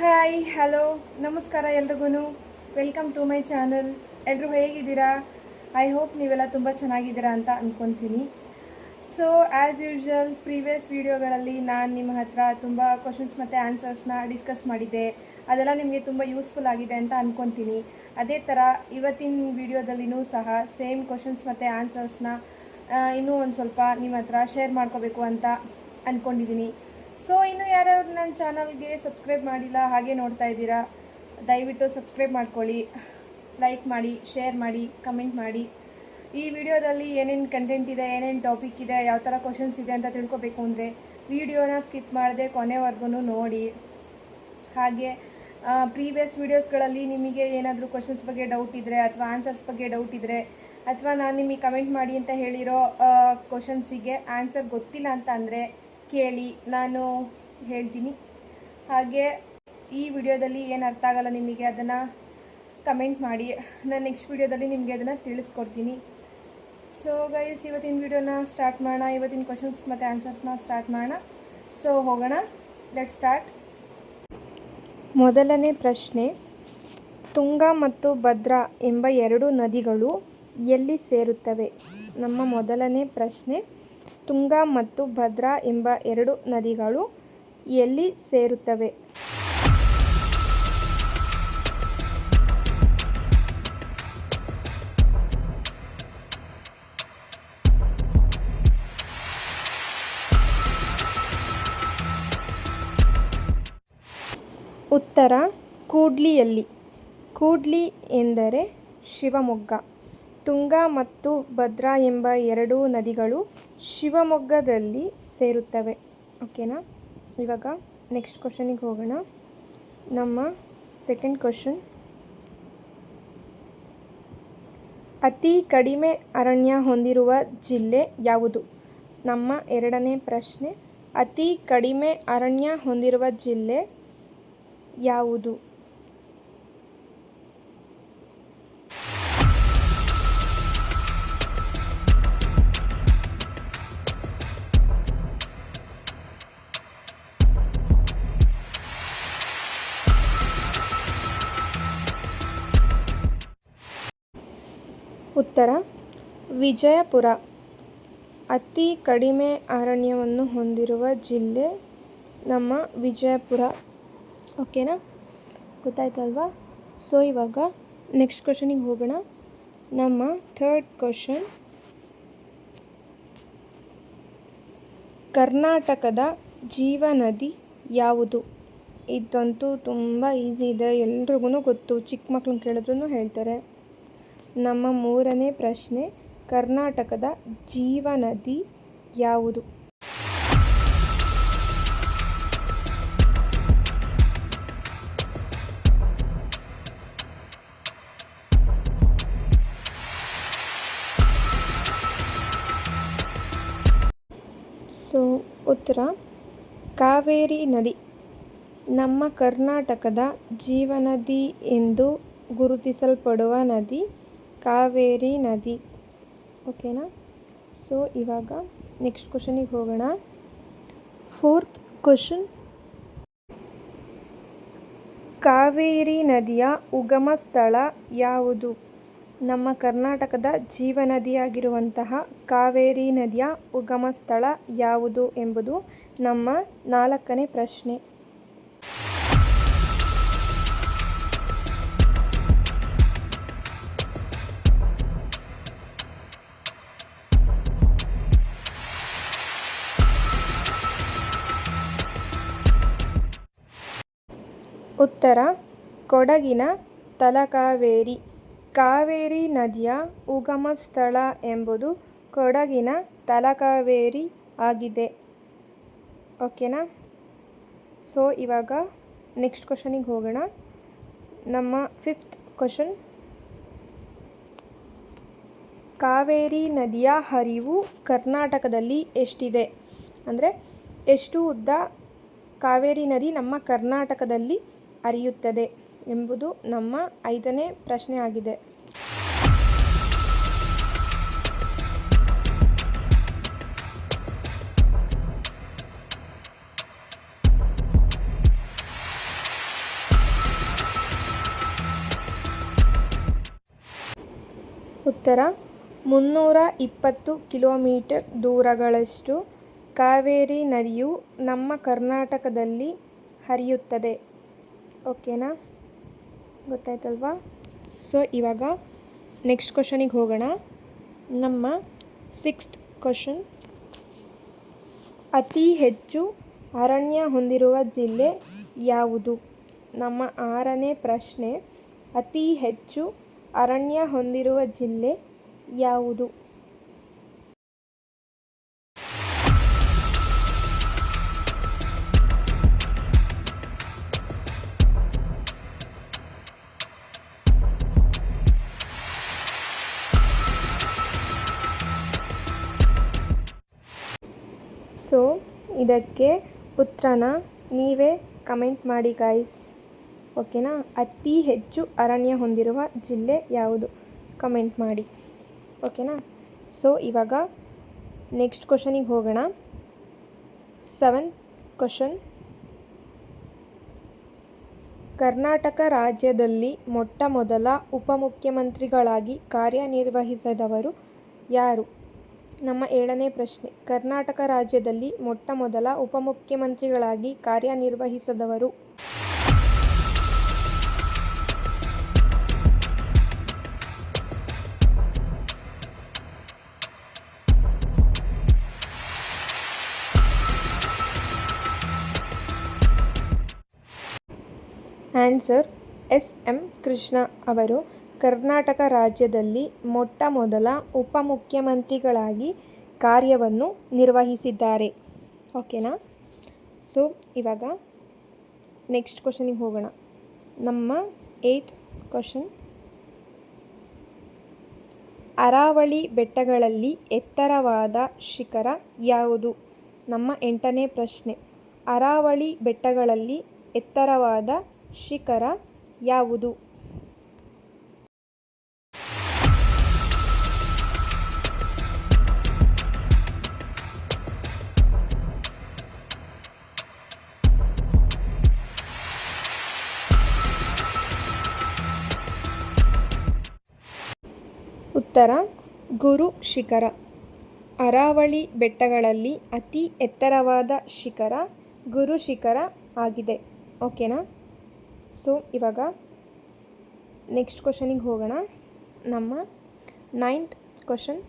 Hi hello ನಮಸ್ಕಾರ ಎಲ್ರಿಗೂ. Welcome to my channel. ಎಲ್ಲರೂ ಹೇಗಿದ್ದೀರಾ? ಐ ಹೋಪ್ ನೀವೆಲ್ಲ ತುಂಬ ಚೆನ್ನಾಗಿದ್ದೀರಾ ಅಂತ ಅಂದ್ಕೊತೀನಿ. ಸೊ ಆ್ಯಸ್ ಯೂಶ್ವಲ್ ಪ್ರೀವಿಯಸ್ ವೀಡಿಯೋಗಳಲ್ಲಿ ನಾನು ನಿಮ್ಮ ಹತ್ರ ತುಂಬ ಕ್ವಶನ್ಸ್ ಮತ್ತು ಆನ್ಸರ್ಸ್ನ ಡಿಸ್ಕಸ್ ಮಾಡಿದ್ದೆ. ಅದೆಲ್ಲ ನಿಮಗೆ ತುಂಬ ಯೂಸ್ಫುಲ್ ಆಗಿದೆ ಅಂತ ಅಂದ್ಕೊತೀನಿ. ಅದೇ ಥರ ಇವತ್ತಿನ ವೀಡಿಯೋದಲ್ಲಿನೂ ಸಹ ಸೇಮ್ ಕ್ವಶನ್ಸ್ ಮತ್ತು ಆನ್ಸರ್ಸ್ನ ಇನ್ನೂ ಒಂದು ಸ್ವಲ್ಪ ನಿಮ್ಮ ಹತ್ರ ಶೇರ್ ಮಾಡ್ಕೋಬೇಕು ಅಂತ ಅಂದ್ಕೊಂಡಿದ್ದೀನಿ. ಸೊ ಇನ್ನೂ ಯಾರ್ಯಾರು ನನ್ನ ಚಾನಲ್ಗೆ ಸಬ್ಸ್ಕ್ರೈಬ್ ಮಾಡಿಲ್ಲ ಹಾಗೆ ನೋಡ್ತಾ ಇದ್ದೀರಾ, ದಯವಿಟ್ಟು ಸಬ್ಸ್ಕ್ರೈಬ್ ಮಾಡ್ಕೊಳ್ಳಿ, ಲೈಕ್ ಮಾಡಿ, ಶೇರ್ ಮಾಡಿ, ಕಮೆಂಟ್ ಮಾಡಿ. ಈ ವಿಡಿಯೋದಲ್ಲಿ ಏನೇನು ಕಂಟೆಂಟ್ ಇದೆ, ಏನೇನು ಟಾಪಿಕ್ ಇದೆ, ಯಾವ ಥರ ಕ್ವಶನ್ಸ್ ಇದೆ ಅಂತ ತಿಳ್ಕೊಬೇಕು ಅಂದರೆ ವಿಡಿಯೋನ ಸ್ಕಿಪ್ ಮಾಡದೆ ಕೊನೆವರೆಗೂ ನೋಡಿ. ಹಾಗೆ ಪ್ರೀವಿಯಸ್ ವೀಡಿಯೋಸ್ಗಳಲ್ಲಿ ನಿಮಗೆ ಏನಾದರೂ ಕ್ವಶನ್ಸ್ ಬಗ್ಗೆ ಡೌಟ್ ಇದ್ದರೆ ಅಥವಾ ಆನ್ಸರ್ಸ್ ಬಗ್ಗೆ ಡೌಟ್ ಇದ್ದರೆ ಅಥವಾ ನಾನು ನಿಮಗೆ ಕಮೆಂಟ್ ಮಾಡಿ ಅಂತ ಹೇಳಿರೋ ಕ್ವಶನ್ಸಿಗೆ ಆನ್ಸರ್ ಗೊತ್ತಿಲ್ಲ ಅಂತ ಅಂದರೆ ಕೇಳಿ, ನಾನು ಹೇಳ್ತೀನಿ. ಹಾಗೆ ಈ ವಿಡಿಯೋದಲ್ಲಿ ಏನು ಅರ್ಥ ಆಗಲ್ಲ ನಿಮಗೆ ಅದನ್ನು ಕಮೆಂಟ್ ಮಾಡಿ, ನಾನು ನೆಕ್ಸ್ಟ್ ವಿಡಿಯೋದಲ್ಲಿ ನಿಮಗೆ ಅದನ್ನು ತಿಳಿಸ್ಕೊಡ್ತೀನಿ. ಸೊ ಗೈಸ್, ಇವತ್ತಿನ ವಿಡಿಯೋನ ಸ್ಟಾರ್ಟ್ ಮಾಡೋಣ. ಇವತ್ತಿನ ಕ್ವಶನ್ಸ್ ಮತ್ತು ಆನ್ಸರ್ಸ್ನ ಸ್ಟಾರ್ಟ್ ಮಾಡೋಣ. ಸೊ ಹೋಗೋಣ, ಲೆಟ್ ಸ್ಟಾರ್ಟ್. ಮೊದಲನೇ ಪ್ರಶ್ನೆ, ತುಂಗಾ ಮತ್ತು ಭದ್ರಾ ಎಂಬ ಎರಡು ನದಿಗಳು ಎಲ್ಲಿ ಸೇರುತ್ತವೆ? ನಮ್ಮ ಮೊದಲನೇ ಪ್ರಶ್ನೆ, ತುಂಗಾ ಮತ್ತು ಭದ್ರಾ ಎಂಬ ಎರಡು ನದಿಗಳು ಎಲ್ಲಿ ಸೇರುತ್ತವೆ? ಉತ್ತರ ಕೂಡ್ಲಿಯಲ್ಲಿ. ಕೂಡ್ಲಿ ಎಂದರೆ ಶಿವಮೊಗ್ಗ. ತುಂಗಾ ಮತ್ತು ಭದ್ರಾ ಎಂಬ ಎರಡು ನದಿಗಳು ಶಿವಮೊಗ್ಗದಲ್ಲಿ ಸೇರುತ್ತವೆ. ಓಕೆನಾ? ಇವಾಗ ನೆಕ್ಸ್ಟ್ ಕ್ವಶನಿಗೆ ಹೋಗೋಣ. ನಮ್ಮ ಸೆಕೆಂಡ್ ಕ್ವಶನ್, ಅತಿ ಕಡಿಮೆ ಅರಣ್ಯ ಹೊಂದಿರುವ ಜಿಲ್ಲೆ ಯಾವುದು? ನಮ್ಮ ಎರಡನೇ ಪ್ರಶ್ನೆ, ಅತಿ ಕಡಿಮೆ ಅರಣ್ಯ ಹೊಂದಿರುವ ಜಿಲ್ಲೆ ಯಾವುದು? ಉತ್ತರ ವಿಜಯಪುರ. ಅತಿ ಕಡಿಮೆ ಅರಣ್ಯವನ್ನು ಹೊಂದಿರುವ ಜಿಲ್ಲೆ ನಮ್ಮ ವಿಜಯಪುರ. ಓಕೆನಾ? ಗೊತ್ತಾಯ್ತಲ್ವಾ? ಸೊ ಇವಾಗ ನೆಕ್ಸ್ಟ್ ಕ್ವಶನಿಗೆ ಹೋಗೋಣ. ನಮ್ಮ ಥರ್ಡ್ ಕ್ವಶನ್, ಕರ್ನಾಟಕದ ಜೀವನದಿ ಯಾವುದು? ಇದಂತೂ ತುಂಬ ಈಸಿ ಇದೆ, ಎಲ್ರಿಗೂ ಗೊತ್ತು, ಚಿಕ್ಕ ಮಕ್ಳನ್ನ ಕೇಳಿದ್ರೂ ಹೇಳ್ತಾರೆ. ನಮ್ಮ ಮೂರನೇ ಪ್ರಶ್ನೆ, ಕರ್ನಾಟಕದ ಜೀವನದಿ ಯಾವುದು? ಸೊ ಉತ್ತರ ಕಾವೇರಿ ನದಿ. ನಮ್ಮ ಕರ್ನಾಟಕದ ಜೀವನದಿ ಎಂದು ಗುರುತಿಸಲ್ಪಡುವ ನದಿ ಕಾವೇರಿ ನದಿ. ಓಕೆನಾ? ಸೊ ಇವಾಗ ನೆಕ್ಸ್ಟ್ ಕ್ವಶನಿಗೆ ಹೋಗೋಣ. ಫೋರ್ತ್ ಕ್ವಶನ್, ಕಾವೇರಿ ನದಿಯ ಉಗಮ ಸ್ಥಳ ಯಾವುದು? ನಮ್ಮ ಕರ್ನಾಟಕದ ಜೀವನದಿಯಾಗಿರುವಂತಹ ಕಾವೇರಿ ನದಿಯ ಉಗಮ ಸ್ಥಳ ಯಾವುದು ಎಂಬುದು ನಮ್ಮ ನಾಲ್ಕನೇ ಪ್ರಶ್ನೆ. ಉತ್ತರ ಕೊಡಗಿನ ತಲಕಾವೇರಿ. ಕಾವೇರಿ ನದಿಯ ಉಗಮ ಸ್ಥಳ ಎಂಬುದು ಕೊಡಗಿನ ತಲಕಾವೇರಿ ಆಗಿದೆ. ಓಕೆನಾ? ಸೊ ಇವಾಗ ನೆಕ್ಸ್ಟ್ ಕ್ವಶನಿಗೆ ಹೋಗೋಣ. ನಮ್ಮ ಫಿಫ್ತ್ ಕ್ವಶನ್, ಕಾವೇರಿ ನದಿಯ ಹರಿವು ಕರ್ನಾಟಕದಲ್ಲಿ ಎಷ್ಟಿದೆ? ಅಂದರೆ ಎಷ್ಟು ಉದ್ದ ಕಾವೇರಿ ನದಿ ನಮ್ಮ ಕರ್ನಾಟಕದಲ್ಲಿ ಹರಿಯುತ್ತದೆ ಎಂಬುದು ನಮ್ಮ ಐದನೇ ಪ್ರಶ್ನೆ ಆಗಿದೆ. ಉತ್ತರ 320 ಕಿಲೋಮೀಟರ್ ದೂರಗಳಷ್ಟು ಕಾವೇರಿ ನದಿಯು ನಮ್ಮ ಕರ್ನಾಟಕದಲ್ಲಿ ಹರಿಯುತ್ತದೆ. ಓಕೆನಾ, ಗೊತ್ತಾಯ್ತಲ್ವಾ? ಸೊ ಇವಾಗ ನೆಕ್ಸ್ಟ್ ಕ್ವಶನಿಗೆ ಹೋಗೋಣ. ನಮ್ಮ 6th ಕ್ವಶನ್, ಅತಿ ಹೆಚ್ಚು ಅರಣ್ಯ ಹೊಂದಿರುವ ಜಿಲ್ಲೆ ಯಾವುದು? ನಮ್ಮ 6ನೇ ಪ್ರಶ್ನೆ, ಅತಿ ಹೆಚ್ಚು ಅರಣ್ಯ ಹೊಂದಿರುವ ಜಿಲ್ಲೆ ಯಾವುದು? ಸೊ ಇದಕ್ಕೆ ಉತ್ತರನ ನೀವೇ ಕಮೆಂಟ್ ಮಾಡಿ ಗಾಯ್ಸ್. ಓಕೆನಾ, ಅತಿ ಹೆಚ್ಚು ಅರಣ್ಯ ಹೊಂದಿರುವ ಜಿಲ್ಲೆ ಯಾವುದು ಕಮೆಂಟ್ ಮಾಡಿ. ಓಕೆನಾ, ಸೊ ಇವಾಗ ನೆಕ್ಸ್ಟ್ ಕ್ವಶನಿಗೆ ಹೋಗೋಣ. 7th ಕ್ವಶನ್, ಕರ್ನಾಟಕ ರಾಜ್ಯದಲ್ಲಿ ಮೊಟ್ಟ ಮೊದಲ ಉಪಮುಖ್ಯಮಂತ್ರಿಗಳಾಗಿ ಕಾರ್ಯನಿರ್ವಹಿಸಿದವರು ಯಾರು? ನಮ್ಮ 7ನೇ ಪ್ರಶ್ನೆ, ಕರ್ನಾಟಕ ರಾಜ್ಯದಲ್ಲಿ ಮೊಟ್ಟ ಮೊದಲ ಉಪಮುಖ್ಯಮಂತ್ರಿಗಳಾಗಿ ಕಾರ್ಯನಿರ್ವಹಿಸಿದವರು? ಆನ್ಸರ್ ಎಸ್.ಎಂ. ಕೃಷ್ಣ ಅವರು ಕರ್ನಾಟಕ ರಾಜ್ಯದಲ್ಲಿ ಮೊಟ್ಟ ಮೊದಲ ಉಪಮುಖ್ಯಮಂತ್ರಿಗಳಾಗಿ ಕಾರ್ಯವನ್ನು ನಿರ್ವಹಿಸಿದ್ದಾರೆ. ಓಕೆನಾ, ಸೊ ಇವಾಗ ನೆಕ್ಸ್ಟ್ ಕ್ವಶನಿಗೆ ಹೋಗೋಣ. ನಮ್ಮ 8th ಕ್ವಶನ್, ಅರಾವಳಿ ಬೆಟ್ಟಗಳಲ್ಲಿ ಎತ್ತರವಾದ ಶಿಖರ ಯಾವುದು? ನಮ್ಮ 8ನೇ ಪ್ರಶ್ನೆ, ಅರಾವಳಿ ಬೆಟ್ಟಗಳಲ್ಲಿ ಎತ್ತರವಾದ ಶಿಖರ ಯಾವುದು? ಉತ್ತರ ಗುರು ಶಿಖರ. ಅರಾವಳಿ ಬೆಟ್ಟಗಳಲ್ಲಿ ಅತಿ ಎತ್ತರವಾದ ಶಿಖರ ಗುರು ಶಿಖರ ಆಗಿದೆ. ಓಕೆನಾ, ಸೊ ಇವಾಗ ನೆಕ್ಸ್ಟ್ ಕ್ವಶನಿಗೆ ಹೋಗೋಣ. ನಮ್ಮ 9th ಕ್ವಶನ್,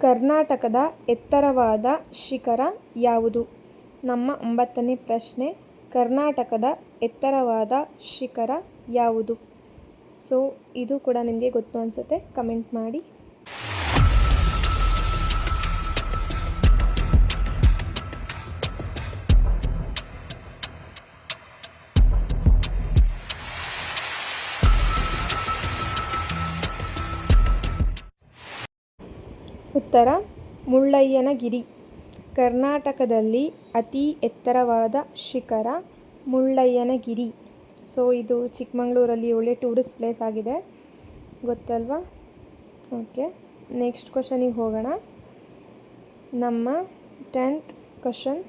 ಕರ್ನಾಟಕದ ಎತ್ತರವಾದ ಶಿಖರ ಯಾವುದು? ನಮ್ಮ 9ನೇ ಪ್ರಶ್ನೆ, ಕರ್ನಾಟಕದ ಎತ್ತರವಾದ ಶಿಖರ ಯಾವುದು? ಸೊ ಇದು ಕೂಡ ನಿಮಗೆ ಗೊತ್ತು ಅನಿಸುತ್ತೆ, ಕಮೆಂಟ್ ಮಾಡಿ. ಉತ್ತರ ಮುಳ್ಳಯ್ಯನಗಿರಿ. ಕರ್ನಾಟಕದಲ್ಲಿ ಅತಿ ಎತ್ತರವಾದ ಶಿಖರ ಮುಳ್ಳಯ್ಯನಗಿರಿ. ಸೊ ಇದು ಚಿಕ್ಕಮಗಳೂರಲ್ಲಿ ಒಳ್ಳೆ ಟೂರಿಸ್ಟ್ ಪ್ಲೇಸ್ ಆಗಿದೆ, ಗೊತ್ತಲ್ವಾ? ಓಕೆ, ನೆಕ್ಸ್ಟ್ ಕ್ವಶನಿಗೆ ಹೋಗೋಣ. ನಮ್ಮ 10th ಕ್ವಶನ್,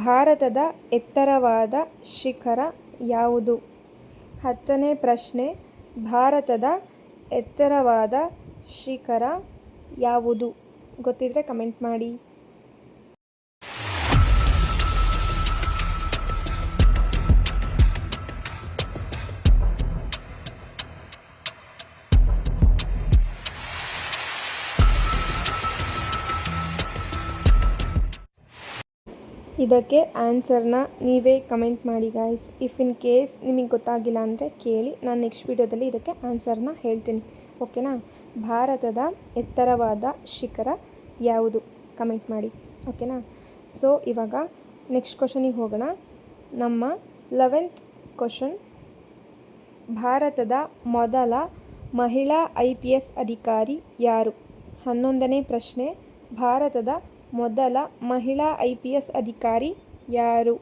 ಭಾರತದ ಎತ್ತರವಾದ ಶಿಖರ ಯಾವುದು? 10ನೇ ಪ್ರಶ್ನೆ, ಭಾರತದ ಎತ್ತರವಾದ ಶಿಖರ ಯಾವುದು? ಗೊತ್ತಿದ್ರೆ ಕಮೆಂಟ್ ಮಾಡಿ. ಇದಕ್ಕೆ ಆನ್ಸರ್ನ ನೀವೇ ಕಮೆಂಟ್ ಮಾಡಿ ಗಾಯ್ಸ್. ಇಫ್ ಇನ್ ಕೇಸ್ ನಿಮಗೆ ಗೊತ್ತಾಗಿಲ್ಲ ಅಂದರೆ ಕೇಳಿ, ನಾನು ನೆಕ್ಸ್ಟ್ ವಿಡಿಯೋದಲ್ಲಿ ಇದಕ್ಕೆ ಆನ್ಸರ್ನ ಹೇಳ್ತೀನಿ. ಓಕೆನಾ, ಭಾರತದ ಎತ್ತರವಾದ ಶಿಖರ ಯಾವುದು ಕಮೆಂಟ್ ಮಾಡಿ. ಓಕೆನಾ, ಸೊ ಇವಾಗ ನೆಕ್ಸ್ಟ್ ಕ್ವಶನಿಗೆ ಹೋಗೋಣ. ನಮ್ಮ 11th ಕ್ವಶನ್, ಭಾರತದ ಮೊದಲ ಮಹಿಳಾ IPS ಅಧಿಕಾರಿ ಯಾರು? 11ನೇ ಪ್ರಶ್ನೆ, ಭಾರತದ ಮೊದಲ ಮಹಿಳಾ IPS ಅಧಿಕಾರಿ ಯಾರು?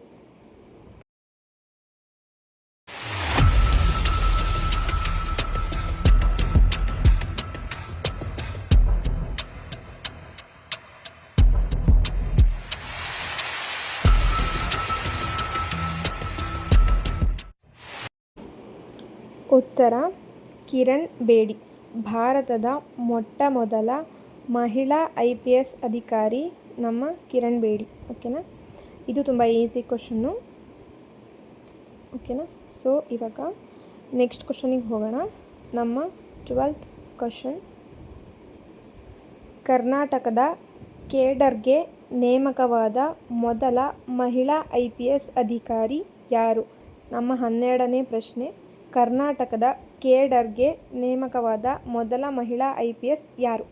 ಉತ್ತರ ಕಿರಣ್ ಬೇಡಿ. ಭಾರತದ ಮೊಟ್ಟ ಮೊದಲ ಮಹಿಳಾ IPS ಅಧಿಕಾರಿ ನಮ್ಮ ಕಿರಣ್ ಬೇಡಿ. ಓಕೆನಾ, ಇದು ತುಂಬ ಈಸಿ ಕ್ವಶನ್ನು. ಓಕೆನಾ, ಸೊ ಇವಾಗ ನೆಕ್ಸ್ಟ್ ಕ್ವಶನಿಗೆ ಹೋಗೋಣ. ನಮ್ಮ 12th ಕ್ವಶನ್, ಕರ್ನಾಟಕದ ಕೇಡರ್ಗೆ ನೇಮಕವಾದ ಮೊದಲ ಮಹಿಳಾ IPS ಅಧಿಕಾರಿ ಯಾರು? ನಮ್ಮ 12ನೇ ಪ್ರಶ್ನೆ, ಕರ್ನಾಟಕದ ಕೇಡರ್ಗೆ ನೇಮಕವಾದ ಮೊದಲ ಮಹಿಳಾ IPS ಯಾರು?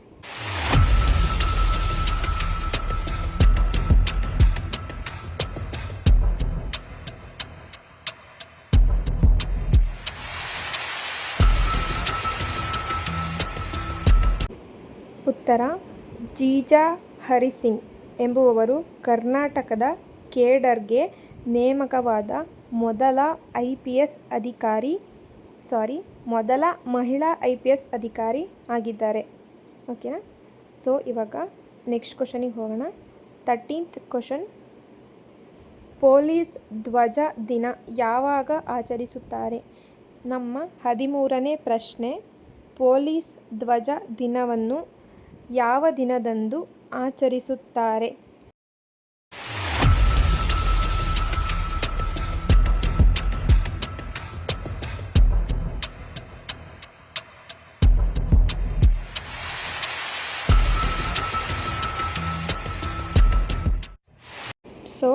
ಉತ್ತರ ಜೀಜಾ ಹರಿಸಿಂಗ್ ಎಂಬುವವರು ಕರ್ನಾಟಕದ ಕೇಡರ್ಗೆ ನೇಮಕವಾದ ಮೊದಲ ಮೊದಲ ಮಹಿಳಾ IPS ಅಧಿಕಾರಿ ಆಗಿದ್ದಾರೆ. ಓಕೆನಾ, ಸೊ ಇವಾಗ ನೆಕ್ಸ್ಟ್ ಕ್ವಶನಿಗೆ ಹೋಗೋಣ. 13th ಕ್ವಶನ್, ಪೊಲೀಸ್ ಧ್ವಜ ದಿನ ಯಾವಾಗ ಆಚರಿಸುತ್ತಾರೆ? ನಮ್ಮ 13ನೇ ಪ್ರಶ್ನೆ, ಪೊಲೀಸ್ ಧ್ವಜ ದಿನವನ್ನು ಯಾವ ದಿನದಂದು ಆಚರಿಸುತ್ತಾರೆ? ಸೊ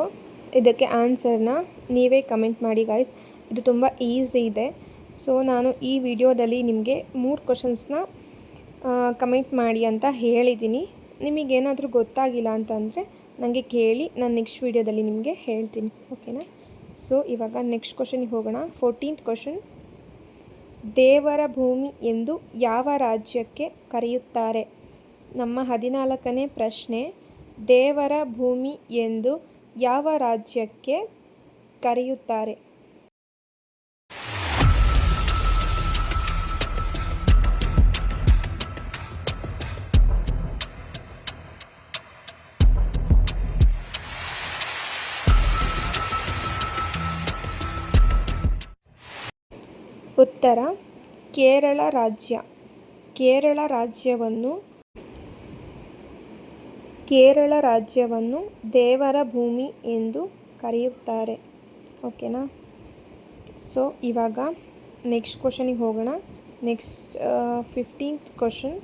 ಇದಕ್ಕೆ ಆನ್ಸರ್ನ ನೀವೇ ಕಮೆಂಟ್ ಮಾಡಿ ಗಾಯ್ಸ್. ಇದು ತುಂಬ ಈಸಿ ಇದೆ. ಸೊ ನಾನು ಈ ವಿಡಿಯೋದಲ್ಲಿ ನಿಮಗೆ 3 ಕ್ವಶನ್ಸ್ನ ಕಮೆಂಟ್ ಮಾಡಿ ಅಂತ ಹೇಳಿದ್ದೀನಿ. ನಿಮಗೇನಾದರೂ ಗೊತ್ತಾಗಿಲ್ಲ ಅಂತಂದರೆ ನನಗೆ ಕೇಳಿ, ನಾನು ನೆಕ್ಸ್ಟ್ ವಿಡಿಯೋದಲ್ಲಿ ನಿಮಗೆ ಹೇಳ್ತೀನಿ. ಓಕೆನಾ, ಸೊ ಇವಾಗ ನೆಕ್ಸ್ಟ್ ಕ್ವಶನಿಗೆ ಹೋಗೋಣ. 14th ಕ್ವಶನ್, ದೇವರ ಭೂಮಿ ಎಂದು ಯಾವ ರಾಜ್ಯಕ್ಕೆ ಕರೆಯುತ್ತಾರೆ? ನಮ್ಮ 14ನೇ ಪ್ರಶ್ನೆ, ದೇವರ ಭೂಮಿ ಎಂದು ಯಾವ ರಾಜ್ಯಕ್ಕೆ ಕರೆಯುತ್ತಾರೆ? ಉತ್ತರ ಕೇರಳ ರಾಜ್ಯ. ಕೇರಳ ರಾಜ್ಯವನ್ನು ದೇವರ ಭೂಮಿ ಎಂದು ಕರೆಯುತ್ತಾರೆ. ಓಕೆನಾ, ಸೊ ಇವಾಗ ನೆಕ್ಸ್ಟ್ ಕ್ವಶನಿಗೆ ಹೋಗೋಣ. ನೆಕ್ಸ್ಟ್ 15th ಕ್ವಶನ್,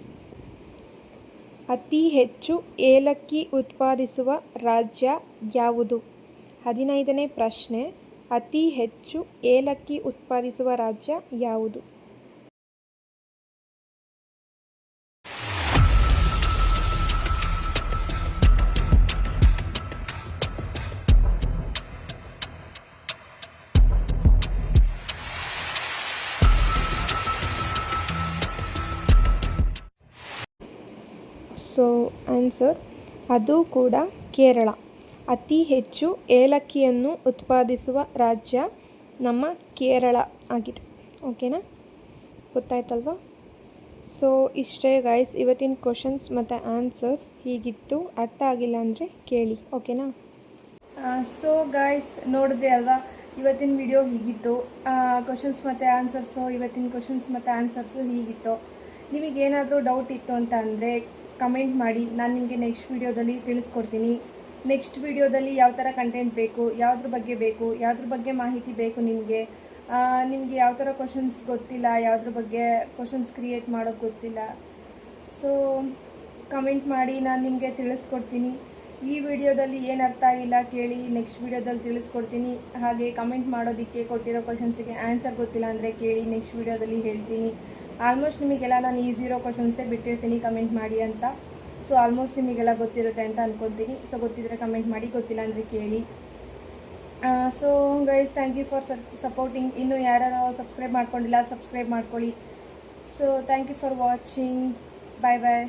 ಅತಿ ಹೆಚ್ಚು ಏಲಕ್ಕಿ ಉತ್ಪಾದಿಸುವ ರಾಜ್ಯ ಯಾವುದು? 15ನೇ ಪ್ರಶ್ನೆ, ಅತಿ ಹೆಚ್ಚು ಏಲಕ್ಕಿ ಉತ್ಪಾದಿಸುವ ರಾಜ್ಯ ಯಾವುದು? ಸೊ ಆನ್ಸರ್ ಅದು ಕೂಡ ಕೇರಳ. ಅತಿ ಹೆಚ್ಚು ಏಲಕ್ಕಿಯನ್ನು ಉತ್ಪಾದಿಸುವ ರಾಜ್ಯ ನಮ್ಮ ಕೇರಳ ಆಗಿದೆ. ಓಕೆನಾ, ಗೊತ್ತಾಯ್ತಲ್ವಾ? ಸೊ ಇಷ್ಟೇ ಗೈಸ್, ಇವತ್ತಿನ ಕ್ವಶನ್ಸ್ ಮತ್ತು ಆನ್ಸರ್ಸ್ ಹೀಗಿತ್ತು. ಅರ್ಥ ಆಗಿಲ್ಲ ಅಂದರೆ ಕೇಳಿ. ಓಕೆನಾ, ಸೊ ಗೈಸ್ ನೋಡಿದ್ರಿ ಅಲ್ವಾ, ಇವತ್ತಿನ ವಿಡಿಯೋ ಹೀಗಿತ್ತು. ಕ್ವಶನ್ಸ್ ಮತ್ತು ಆನ್ಸರ್ಸು, ಇವತ್ತಿನ ಕ್ವಶನ್ಸ್ ಮತ್ತು ಆನ್ಸರ್ಸು ಹೀಗಿತ್ತು. ನಿಮಗೇನಾದರೂ ಡೌಟ್ ಇತ್ತು ಅಂತ ಅಂದರೆ ಕಮೆಂಟ್ ಮಾಡಿ, ನಾನು ನಿಮಗೆ ನೆಕ್ಸ್ಟ್ ವಿಡಿಯೋದಲ್ಲಿ ತಿಳಿಸ್ಕೊಡ್ತೀನಿ. ನೆಕ್ಸ್ಟ್ ವಿಡಿಯೋದಲ್ಲಿ ಯಾವ ಥರ ಕಂಟೆಂಟ್ ಬೇಕು, ಯಾವುದ್ರ ಬಗ್ಗೆ ಮಾಹಿತಿ ಬೇಕು ನಿಮಗೆ ಯಾವ ಥರ ಕ್ವಶನ್ಸ್ ಗೊತ್ತಿಲ್ಲ, ಯಾವುದ್ರ ಬಗ್ಗೆ ಕ್ವಶನ್ಸ್ ಕ್ರಿಯೇಟ್ ಮಾಡೋದು ಗೊತ್ತಿಲ್ಲ. ಸೊ ಕಮೆಂಟ್ ಮಾಡಿ, ನಾನು ನಿಮಗೆ ತಿಳಿಸ್ಕೊಡ್ತೀನಿ. ಈ ವಿಡಿಯೋದಲ್ಲಿ ಏನು ಅರ್ಥ ಆಗಿಲ್ಲ ಕೇಳಿ, ನೆಕ್ಸ್ಟ್ ವಿಡಿಯೋದಲ್ಲಿ ತಿಳಿಸ್ಕೊಡ್ತೀನಿ. ಹಾಗೆ ಕಮೆಂಟ್ ಮಾಡೋದಕ್ಕೆ ಕೊಟ್ಟಿರೋ ಕ್ವಶನ್ಸಿಗೆ ಆನ್ಸರ್ ಗೊತ್ತಿಲ್ಲ ಅಂದರೆ ಕೇಳಿ, ನೆಕ್ಸ್ಟ್ ವಿಡಿಯೋದಲ್ಲಿ ಹೇಳ್ತೀನಿ. ಆಲ್ಮೋಸ್ಟ್ ನಿಮಗೆಲ್ಲ ನಾನು ಈಸಿ ಇರೋ ಕ್ವಶನ್ಸೇ ಬಿಟ್ಟಿರ್ತೀನಿ ಕಮೆಂಟ್ ಮಾಡಿ ಅಂತ. ಸೊ ಆಲ್ಮೋಸ್ಟ್ ನಿಮಗೆಲ್ಲ ಗೊತ್ತಿರುತ್ತೆ ಅಂತ ಅಂದ್ಕೊತೀನಿ. ಸೊ ಗೊತ್ತಿದ್ದರೆ ಕಮೆಂಟ್ ಮಾಡಿ, ಗೊತ್ತಿಲ್ಲ ಅಂದರೆ ಕೇಳಿ. So guys, thank you for supporting. ಇನ್ನೂ ಯಾರು ಸಬ್ಸ್ಕ್ರೈಬ್ ಮಾಡ್ಕೊಂಡಿಲ್ಲ, ಸಬ್ಸ್ಕ್ರೈಬ್ ಮಾಡ್ಕೊಳ್ಳಿ. So thank you for watching. Bye bye.